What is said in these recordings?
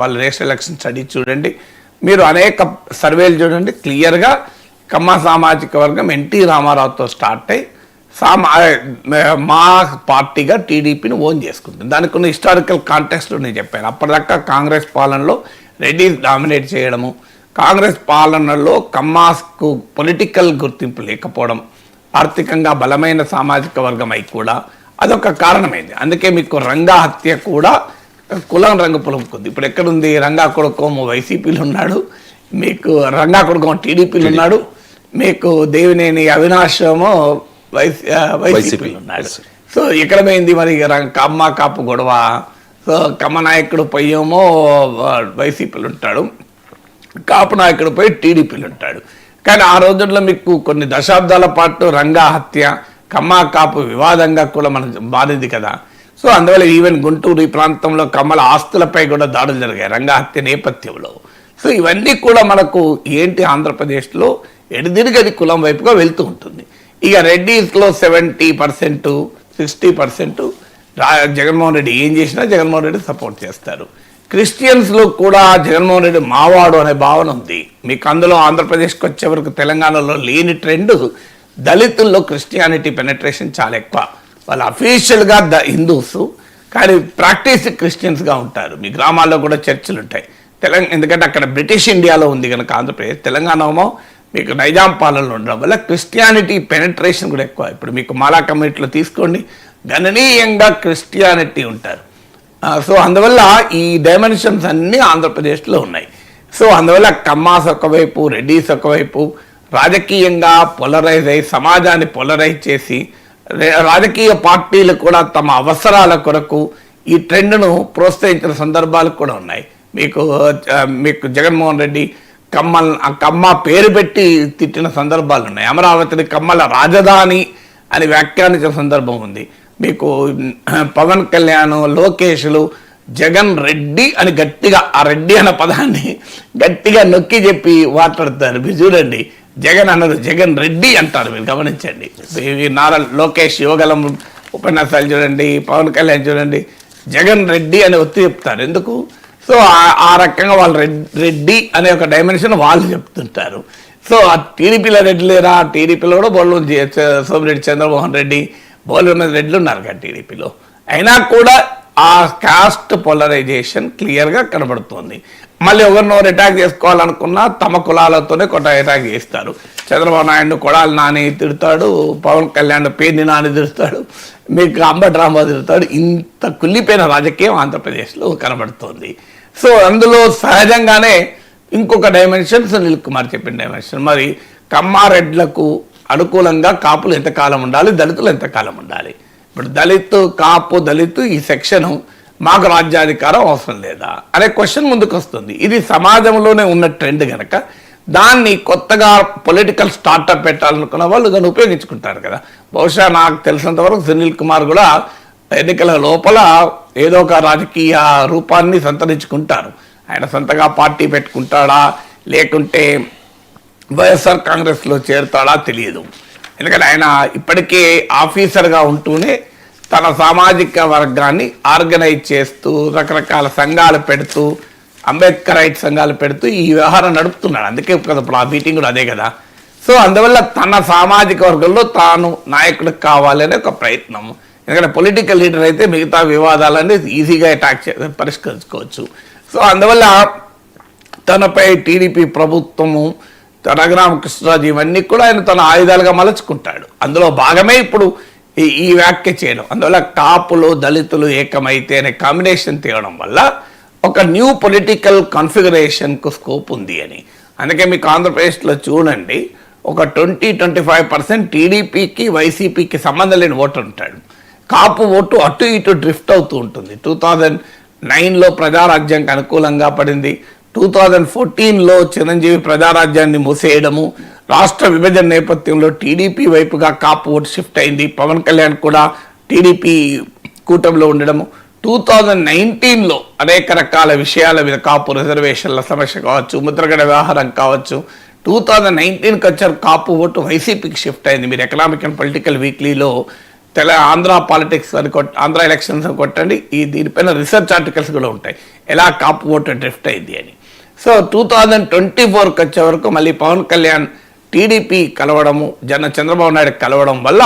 వాళ్ళ ration election study చూడండి, మీరు అనేక సర్వేలు చూడండి, క్లియర్గా కమ్మ సామాజిక వర్గం ఎన్టీ రామారావుతో స్టార్ట్ అయ్యి మా పార్టీగా టీడీపీని ఓన్ చేసుకుంటుంది. దానికి ఉన్న హిస్టారికల్ కాంటెక్స్లో నేను చెప్పాను. అప్పటిదాకా కాంగ్రెస్ పాలనలో రెడ్డిస్ డామినేట్ చేయడము, కాంగ్రెస్ పాలనలో కమ్మాస్కు పొలిటికల్ గుర్తింపు లేకపోవడం, ఆర్థికంగా బలమైన సామాజిక వర్గం అయి కూడా అదొక కారణమైంది. అందుకే మీకు రంగా హత్య కూడా కులం రంగు పులుముకుంది. ఇప్పుడు ఎక్కడుంది? రంగా కొడుకోమో వైసీపీలో ఉన్నాడు, మీకు రంగా కొడుకోమో టీడీపీలో ఉన్నాడు, మీకు దేవినేని అవినాశమో వైసీపీలో ఉన్నాడు. సో ఇక్కడ పోయింది మరి కమ్మ కాపు గొడవ. సో కమ్మ నాయకుడు పోయేమో వైసీపీలో ఉంటాడు, కాపు నాయకుడు పోయి టీడీపీలో ఉంటాడు. కానీ ఆ రోజుల్లో మీకు కొన్ని దశాబ్దాల పాటు రంగా హత్య కమ్మ కాపు వివాదంగా కూడా మనం మారింది కదా. సో అందువల్ల ఈవెన్ గుంటూరు ఈ ప్రాంతంలో కమ్మల ఆస్తులపై కూడా దాడులు జరిగాయి రంగా హత్య నేపథ్యంలో. సో ఇవన్నీ కూడా మనకు ఏంటి, ఆంధ్రప్రదేశ్లో ఎడిదిరిగది కులం వైపుగా వెళ్తూ ఉంటుంది. ఇక రెడ్డిస్లో 70%, 60% జగన్మోహన్ రెడ్డి ఏం చేసినా జగన్మోహన్ రెడ్డి సపోర్ట్ చేస్తారు. క్రిస్టియన్స్లో కూడా జగన్మోహన్ రెడ్డి మావాడు అనే భావన ఉంది మీకు. అందులో ఆంధ్రప్రదేశ్కి వచ్చే వరకు తెలంగాణలో లేని ట్రెండ్, దళితుల్లో క్రిస్టియానిటీ పెనట్రేషన్ చాలా ఎక్కువ. వాళ్ళు అఫీషియల్గా హిందూస్ కానీ ప్రాక్టీస్ క్రిస్టియన్స్గా ఉంటారు. మీ గ్రామాల్లో కూడా చర్చిలు ఉంటాయి. ఎందుకంటే అక్కడ బ్రిటిష్ ఇండియాలో ఉంది కనుక ఆంధ్రప్రదేశ్, తెలంగాణమో మీకు నైజాం పాలనలో ఉండడం వల్ల క్రిస్టియానిటీ పెనట్రేషన్ కూడా ఎక్కువ. ఇప్పుడు మీకు మాలా కమ్యూనిటీలో తీసుకోండి, గణనీయంగా క్రిస్టియానిటీ ఉంటారు. సో అందువల్ల ఈ డైమెన్షన్స్ అన్నీ ఆంధ్రప్రదేశ్లో ఉన్నాయి. సో అందువల్ల కమ్మాస్ ఒకవైపు, రెడ్డిస్ ఒకవైపు రాజకీయంగా పొలరైజ్ అయ్యి సమాజాన్ని పొలరైజ్ చేసి రాజకీయ పార్టీలు కూడా తమ అవసరాల కొరకు ఈ ట్రెండ్ను ప్రోత్సహించిన సందర్భాలు కూడా ఉన్నాయి. మీకు జగన్మోహన్ రెడ్డి కమ్మ పేరు పెట్టి తిట్టిన సందర్భాలు ఉన్నాయి. అమరావతిని కమ్మల రాజధాని అని వ్యాఖ్యానించిన సందర్భం ఉంది. మీకు పవన్ కళ్యాణ్, లోకేష్లు జగన్ రెడ్డి అని గట్టిగా ఆ రెడ్డి అన్న పదాన్ని గట్టిగా నొక్కి చెప్పి మాట్లాడతారు. మీరు చూడండి, జగన్ అన్నది జగన్ రెడ్డి అంటారు. మీరు గమనించండి. నారా లోకేష్ యువగలం ఉపన్యాసాలు చూడండి, పవన్ కళ్యాణ్ చూడండి, జగన్ రెడ్డి అని ఒత్తి చెప్తారు. ఎందుకు? సో ఆ రకంగా వాళ్ళు రెడ్డి అనే ఒక డైమెన్షన్ వాళ్ళు చెప్తుంటారు. సో ఆ టీడీపీలో రెడ్డి లేరా? టీడీపీలో కూడా బోళ్ళు సోమిరెడ్డి చంద్రమోహన్ రెడ్డి బోళ్ళు మీద రెడ్లు ఉన్నారు కదా టీడీపీలో. అయినా కూడా ఆ కాస్ట్ పోలరైజేషన్ క్లియర్గా కనబడుతుంది. మళ్ళీ ఎవరినోరు అటాక్ చేసుకోవాలనుకున్నా తమ కులాలతోనే అటాక్ చేస్తారు. చంద్రబాబు నాయుడు కొడాలి నాని తిడతాడు, పవన్ కళ్యాణ్ పేర్ని నాని తిడతాడు, మీకు అంబటి రాంబాబు తిడతాడు. ఇంత కుళ్ళిపోయిన రాజకీయం ఆంధ్రప్రదేశ్లో కనబడుతుంది. సో అందులో సహజంగానే ఇంకొక డైమెన్షన్ సునీల్ కుమార్ చెప్పిన డైమెన్షన్, మరి కమ్మారెడ్లకు అనుకూలంగా కాపులు ఎంతకాలం ఉండాలి, దళితులు ఎంతకాలం ఉండాలి. ఇప్పుడు దళితు ఈ సెక్షను మాకు రాజ్యాధికారం అవసరం లేదా అనే క్వశ్చన్ ముందుకు వస్తుంది. ఇది సమాజంలోనే ఉన్న ట్రెండ్ కనుక దాన్ని కొత్తగా పొలిటికల్ స్టార్టప్ పెట్టాలనుకున్న వాళ్ళు దాన్ని ఉపయోగించుకుంటారు కదా. బహుశా నాకు తెలిసినంత వరకు సునీల్ కుమార్ కూడా ఎన్నికల లోపల ఏదో ఒక రాజకీయ రూపాన్ని సంతరించుకుంటారు. ఆయన సొంతగా పార్టీ పెట్టుకుంటాడా లేకుంటే వైఎస్ఆర్ కాంగ్రెస్లో చేరుతాడా తెలియదు. ఎందుకంటే ఆయన ఇప్పటికే ఆఫీసర్గా ఉంటూనే తన సామాజిక వర్గాన్ని ఆర్గనైజ్ చేస్తూ రకరకాల సంఘాలు పెడుతూ అంబేద్కరైట్ సంఘాలు పెడుతూ ఈ వ్యవహారం నడుపుతున్నాడు. అందుకే కదా ఇప్పుడు ఆ మీటింగ్ కూడా అదే కదా. సో అందువల్ల తన సామాజిక వర్గంలో తాను నాయకుడు కావాలనే ఒక ప్రయత్నం. ఎందుకంటే పొలిటికల్ లీడర్ అయితే మిగతా వివాదాలన్నీ ఈజీగా అటాక్ పరిష్కరించుకోవచ్చు. సో అందువల్ల తనపై టీడీపీ ప్రభుత్వము, రఘురామకృష్ణరాజు ఇవన్నీ కూడా ఆయన తన ఆయుధాలుగా మలుచుకుంటాడు. అందులో భాగమే ఇప్పుడు ఈ వ్యాఖ్య చేయడం. అందువల్ల కాపులు దళితులు ఏకమైతే అనే కాంబినేషన్ తేవడం వల్ల ఒక న్యూ పొలిటికల్ కాన్ఫిగరేషన్కు స్కోప్ ఉంది అని. అందుకే మీకు ఆంధ్రప్రదేశ్లో చూడండి, ఒక 20-25% టీడీపీకి వైసీపీకి సంబంధం లేని ఓటర్ ఉంటాడు. కాపు ఓటు అటు ఇటు డ్రిఫ్ట్ అవుతూ ఉంటుంది. 2009లో ప్రజారాజ్యానికి అనుకూలంగా పడింది. 2014లో చిరంజీవి ప్రజారాజ్యాన్ని మూసేయడము, రాష్ట్ర విభజన నేపథ్యంలో టీడీపీ వైపుగా కాపు ఓటు షిఫ్ట్ అయింది. పవన్ కళ్యాణ్ కూడా టీడీపీ కూటమిలో ఉండడము. 2019లో అనేక రకాల విషయాల మీద కాపు రిజర్వేషన్ల సమస్య కావచ్చు, ముద్రగడ వ్యవహారం కావచ్చు, 2019కి వచ్చారు కాపు ఓటు వైసీపీకి షిఫ్ట్ అయింది. మీరు ఎకనామిక్ అండ్ పొలిటికల్ వీక్లీలో ఆంధ్ర పాలిటిక్స్ అని ఆంధ్ర ఎలక్షన్స్ అని కొట్టండి, దీనిపైన రీసెర్చ్ ఆర్టికల్స్ కూడా ఉంటాయి ఎలా కాపు ఓటు డ్రిఫ్ట్ అయింది అని. సో 2024కి వచ్చే వరకు మళ్ళీ పవన్ కళ్యాణ్ టీడీపీ కలవడము, చంద్రబాబు నాయుడు కలవడం వల్ల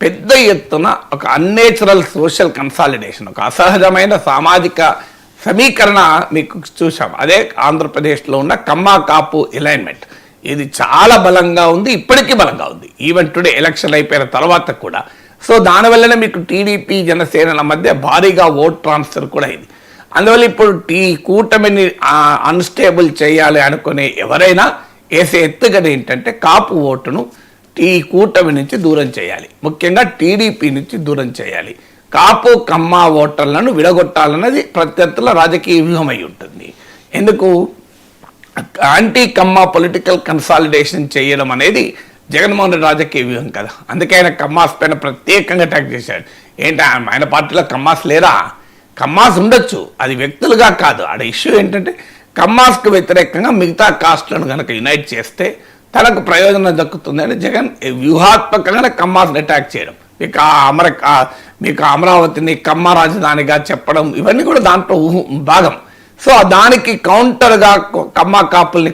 పెద్ద ఎత్తున ఒక అన్నేచురల్ సోషల్ కన్సాలిడేషన్, ఒక అసహజమైన సామాజిక సమీకరణ మీకు చూసాం. అదే ఆంధ్రప్రదేశ్లో ఉన్న కమ్మా కాపు అలైన్మెంట్. ఇది చాలా బలంగా ఉంది, ఇప్పటికీ బలంగా ఉంది, ఈవెన్ టుడే ఎలక్షన్ అయిపోయిన తర్వాత కూడా. సో దానివల్లనే మీకు టీడీపీ జనసేనల మధ్య భారీగా ఓట్ ట్రాన్స్ఫర్ కూడా అయింది. అందువల్ల ఇప్పుడు కూటమిని అన్స్టేబుల్ చేయాలి అనుకునే ఎవరైనా వేసే ఎత్తుగడ ఏంటంటే కాపు ఓటును కూటమి నుంచి దూరం చేయాలి, ముఖ్యంగా టీడీపీ నుంచి దూరం చేయాలి. కాపు కమ్మ ఓటర్లను విడగొట్టాలన్నది ప్రత్యర్థుల రాజకీయ వ్యూహం అయి ఉంటుంది. ఎందుకు యాంటీ కమ్మ పొలిటికల్ కన్సాలిడేషన్ చేయడం అనేది జగన్మోహన్ రెడ్డి రాజకీయ వ్యూహం కదా. అందుకే ఆయన కమ్మాస్ పైన ప్రత్యేకంగా అటాక్ చేశాడు. ఏంటి ఆయన పార్టీలో కమ్మాస్ లేరా? కమ్మాస్ ఉండొచ్చు, అది వ్యక్తులుగా కాదు. ఆడ ఇష్యూ ఏంటంటే కమ్మాస్కు వ్యతిరేకంగా మిగతా కాస్ట్లను కనుక యునైట్ చేస్తే తనకు ప్రయోజనం దక్కుతుందని జగన్ వ్యూహాత్మకంగా కమ్మాస్ని అటాక్ చేయడం, మీకు అమరావతిని కమ్మ రాజధానిగా చెప్పడం, ఇవన్నీ కూడా దాంట్లో భాగం. సో దానికి కౌంటర్గా కమ్మ కాపుల్ని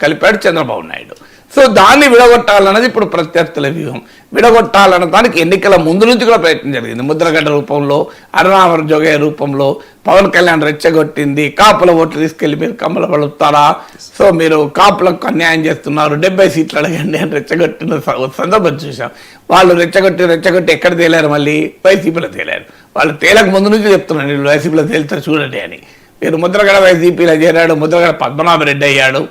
కలిపాడు చంద్రబాబు నాయుడు. సో దాన్ని విడగొట్టాలన్నది ఇప్పుడు ప్రత్యర్థుల వ్యూహం. విడగొట్టాలన్న దానికి ఎన్నికల ముందు నుంచి కూడా ప్రయత్నం జరిగింది. ముద్రగడ్డ రూపంలో, అరుణావర జోగయ్య రూపంలో పవన్ కళ్యాణ్ రెచ్చగొట్టింది, కాపుల ఓట్లు తీసుకెళ్ళి మీరు కమ్మల పడుతారా, సో మీరు కాపులకు అన్యాయం చేస్తున్నారు, 70 సీట్లు అడగండి అని రెచ్చగొట్టిన సందర్భం చూసాం. వాళ్ళు రెచ్చగొట్టి ఎక్కడ తేలారు? మళ్ళీ వైసీపీలో తేలారు. వాళ్ళు తేలక ముందు నుంచి చెప్తున్నారు మీరు వైసీపీలో తేలుతారు చూడండి అని. మీరు ముద్రగడ వైసీపీలో చేరాడు, ముద్రగడ పద్మనాభరెడ్డి అయ్యాడు,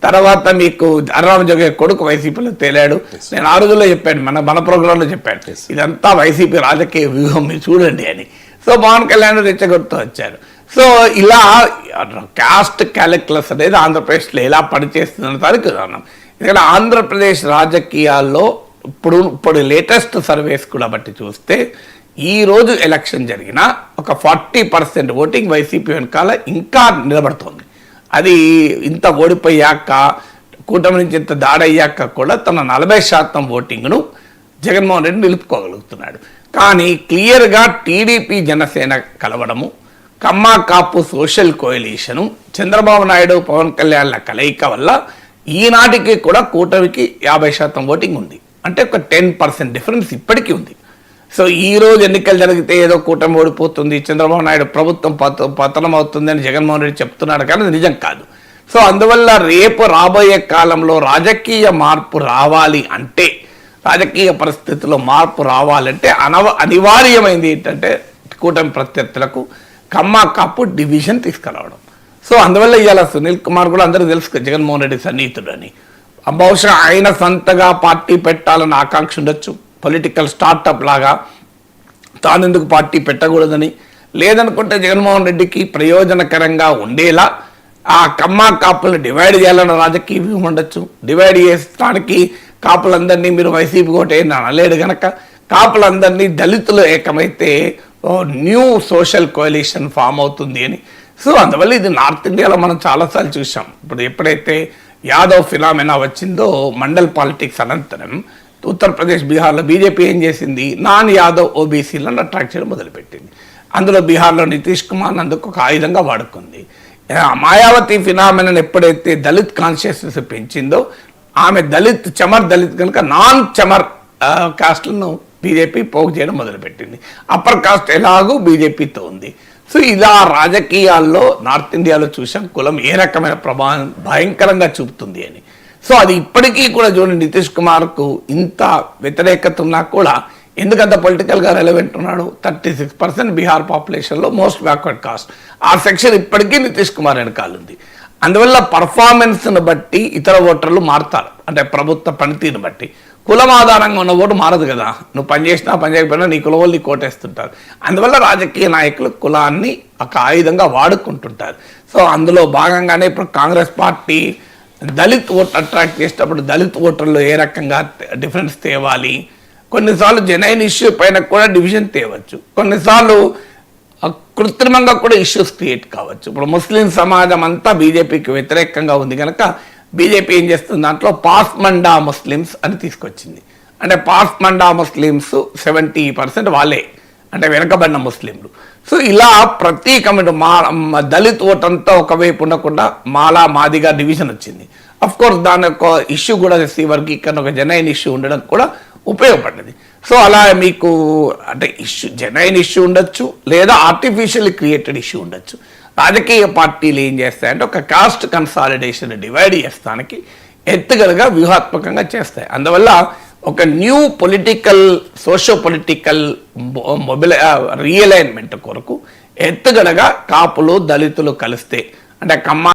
తర్వాత మీకు అరుణామజోగయ్య కొడుకు వైసీపీలో తేలాడు. నేను ఆ రోజుల్లో చెప్పాను, మన ప్రోగ్రాంలో చెప్పాను, ఇదంతా వైసీపీ రాజకీయ వ్యూహం మీరు చూడండి అని. సో పవన్ కళ్యాణ్ రెచ్చగొడుతూ వచ్చారు. సో ఇలా కాస్ట్ క్యాలిక్యులస్ అనేది ఆంధ్రప్రదేశ్లో ఎలా పనిచేస్తుందన్న దానికి కారణం. ఎందుకంటే ఆంధ్రప్రదేశ్ రాజకీయాల్లో ఇప్పుడు లేటెస్ట్ సర్వేస్ కూడా బట్టి చూస్తే ఈ రోజు ఎలక్షన్ జరిగిన ఒక 40% ఓటింగ్ వైసీపీ వెనకాల ఇంకా నిలబడుతోంది. అది ఇంత ఓడిపోయాక, కూటమి నుంచి ఇంత దాడయ్యాక కూడా తన 40% ఓటింగ్ను జగన్మోహన్ రెడ్డి నిలుపుకోగలుగుతున్నాడు. కానీ క్లియర్గా టీడీపీ జనసేన కలవడము, కమ్మ కాపు సోషల్ కోయలిషను, చంద్రబాబు నాయుడు పవన్ కళ్యాణ్ల కలయిక వల్ల ఈనాటికి కూడా కూటమికి 50% ఓటింగ్ ఉంది. అంటే ఒక 10% డిఫరెన్స్ ఇప్పటికీ ఉంది. సో ఈ రోజు ఎన్నికలు జరిగితే ఏదో కూటమి ఓడిపోతుంది, చంద్రబాబు నాయుడు ప్రభుత్వం పతనం అవుతుంది అని జగన్మోహన్ రెడ్డి చెప్తున్నాడు, కానీ అది నిజం కాదు. సో అందువల్ల రేపు రాబోయే కాలంలో రాజకీయ మార్పు రావాలి అంటే, రాజకీయ పరిస్థితుల్లో మార్పు రావాలంటే అనివార్యమైంది ఏంటంటే కూటమి ప్రత్యర్థులకు కమ్మ కాపు డివిజన్ తీసుకురావడం. సో అందువల్ల ఇవాళ సునీల్ కుమార్ కూడా అందరికీ తెలుసు జగన్మోహన్ రెడ్డి సన్నిహితుడని. బహుశా ఆయన సొంతగా పార్టీ పెట్టాలని ఆకాంక్ష ఉండొచ్చు, పొలిటికల్ స్టార్టప్ లాగా తానెందుకు పార్టీ పెట్టకూడదని. లేదనుకుంటే జగన్మోహన్ రెడ్డికి ప్రయోజనకరంగా ఉండేలా ఆ కమ్మ కాపులను డివైడ్ చేయాలన్న రాజకీయ వ్యూహం ఉండొచ్చు. డివైడ్ చేస్తానికి కాపులందరినీ మీరు వైసీపీ కోటే అనలేడు కనుక కాపులందరినీ దళితులు ఏకమైతే న్యూ సోషల్ కోalition ఫామ్ అవుతుంది అని. సో అందువల్ల ఇది నార్త్ ఇండియాలో మనం చాలాసార్లు చూసాం. ఇప్పుడు ఎప్పుడైతే యాదవ్ ఫినామినా వచ్చిందో మండల్ పాలిటిక్స్ అనంతరం ఉత్తరప్రదేశ్, బీహార్లో బీజేపీ ఏం చేసింది, నాన్ యాదవ్ ఓబీసీలను అట్రాక్ట్ చేయడం మొదలుపెట్టింది. అందులో బీహార్లో నితీష్ కుమార్ అందుకు ఒక ఆయుధంగా వాడుకుంది. మాయావతి ఫినామినన్ ఎప్పుడైతే దళిత్ కాన్షియస్నెస్ పెంచిందో, ఆమె చమర్ దళిత్ కనుక నాన్ చమర్ కాస్ట్లను బీజేపీ పోగు చేయడం మొదలుపెట్టింది. అప్పర్ కాస్ట్ ఎలాగూ బీజేపీతో ఉంది. సో ఇలా రాజకీయాల్లో నార్త్ ఇండియాలో చూసాం కులం ఏ రకమైన ప్రభావం భయంకరంగా చూపుతుంది అని. సో అది ఇప్పటికీ కూడా చూడండి, నితీష్ కుమార్కు ఇంత వ్యతిరేకత ఉన్నా కూడా ఎందుకంత పొలిటికల్గా రెలవెంట్ ఉన్నాడు. 36% బీహార్ పాపులేషన్లో మోస్ట్ బ్యాక్వర్డ్ కాస్ట్, ఆ సెక్షన్ ఇప్పటికీ నితీష్ కుమార్ వెనకాలుంది. అందువల్ల పర్ఫార్మెన్స్ను బట్టి ఇతర ఓటర్లు మారుతారు, అంటే ప్రభుత్వ పనితీరుని బట్టి. కులం ఆధారంగా ఉన్న ఓటు మారదు కదా, నువ్వు పని చేసినా పని చేయకపోయినా నీ కులం వాళ్ళు కోటేస్తుంటారు. అందువల్ల రాజకీయ నాయకులు కులాన్ని ఒక ఆయుధంగా వాడుకుంటుంటారు. సో అందులో భాగంగానే ఇప్పుడు Congress party Dalit vote attract చేసేటప్పుడు దళిత్ ఓటర్లు ఏ రకంగా డిఫరెన్స్ తేవాలి, కొన్నిసార్లు జెన్యున్ ఇష్యూ పైన కూడా డివిజన్ తేవచ్చు, కొన్నిసార్లు కృత్రిమంగా కూడా ఇష్యూస్ క్రియేట్ కావచ్చు. ఇప్పుడు ముస్లిం సమాజం అంతా బీజేపీకి వ్యతిరేకంగా ఉంది కనుక బీజేపీ ఏం చేస్తుంది, దాంట్లో పాస్మండా ముస్లిమ్స్ అని తీసుకొచ్చింది. అంటే పాస్మండా ముస్లిమ్స్ 70% వాళ్ళే, అంటే వెనకబడిన ముస్లింలు. సో ఇలా ప్రతి కమ్యూనిటీ దళిత్ ఓట్ అంతా ఒకవైపు ఉండకుండా మాలా మాదిగా డివిజన్ వచ్చింది. అఫ్ కోర్స్ దాని ఒక ఇష్యూ కూడా ఎస్సీ వర్గీకరణ ఒక జెన్యూన్ ఇష్యూ ఉండడం కూడా ఉపయోగపడ్డది. సో అలా మీకు అంటే జెన్యూన్ ఇష్యూ ఉండొచ్చు, లేదా ఆర్టిఫిషియల్లీ క్రియేటెడ్ ఇష్యూ ఉండొచ్చు. రాజకీయ పార్టీలు ఏం చేస్తాయంటే ఒక కాస్ట్ కన్సాలిడేషన్ డివైడ్ చేస్తానికి ఎత్తుగడగా వ్యూహాత్మకంగా చేస్తాయి. అందువల్ల ఒక న్యూ పొలిటికల్ సోషో పొలిటికల్ రియలైన్మెంట్ కొరకు ఎత్తుగడగా కాపులు దళితులు కలిస్తే, అంటే కమ్మ